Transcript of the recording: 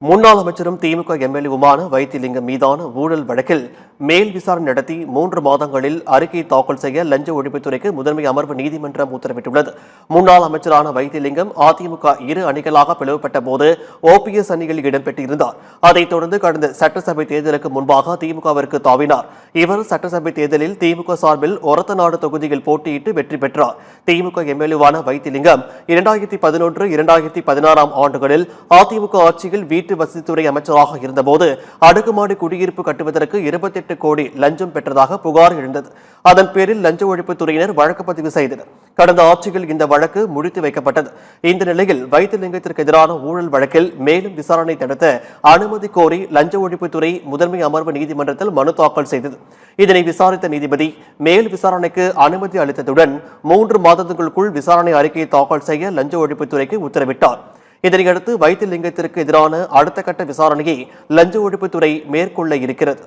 முன்னாள் அமைச்சரும் திமுக எம்எல்ஏவுமான வைத்திலிங்கம் மீதான ஊழல் வழக்கில் மேல் விசாரணை நடத்தி 3 மாதங்களில் அறிக்கை தாக்கல் செய்ய லஞ்ச ஒழிப்புத்துறைக்கு முதன்மை அமர்வு நீதிமன்றம் உத்தரவிட்டுள்ளது. முன்னாள் அமைச்சரான வைத்திலிங்கம் அதிமுக 2 அணிகளாக பிளவுபட்ட போது ஓபிஎஸ் அணியில் இடம்பெற்றிருந்தார். அதைத் தொடர்ந்து கடந்த சட்டசபை தேர்தலுக்கு முன்பாக திமுகவிற்கு தாவினார். இவர் சட்டசபை தேர்தலில் திமுக சார்பில் ஒரத்தநாடு தொகுதியில் போட்டியிட்டு வெற்றி பெற்றார். திமுக எம்எல்ஏவான வைத்திலிங்கம் 2011, 2016 ஆண்டுகளில் அதிமுக ஆட்சியில் வீட்டு வசதித்துறை அமைச்சராக இருந்தபோது அடுக்குமாடி குடியிருப்பு கட்டுவதற்கு 28 கோடி லஞ்சம் பெற்றதாக புகார் எழுந்தது. அதன் பேரில் லஞ்ச ஒழிப்புத் துறையினர் வழக்கு பதிவு செய்தனர். கடந்த ஆட்சியில் இந்த வழக்கு முடித்து வைக்கப்பட்டது. இந்த நிலையில் வைத்திலிங்கத்திற்கு எதிரான ஊழல் வழக்கில் மேலும் விசாரணை நடத்த அனுமதி கோரி லஞ்ச ஒழிப்புத்துறை முதன்மை அமர்வு நீதிமன்றத்தில் மனு தாக்கல் செய்தது. இதனை விசாரித்த நீதிபதி மேல் விசாரணைக்கு அனுமதி அளித்ததுடன் 3 மாதங்களுக்குள் விசாரணை அறிக்கையை தாக்கல் செய்ய லஞ்ச ஒழிப்புத்துறைக்கு உத்தரவிட்டார். இதனையடுத்து வைத்திலிங்கத்திற்கு எதிரான அடுத்த கட்ட விசாரணையை லஞ்ச ஒழிப்புத்துறை மேற்கொள்ள இருக்கிறது.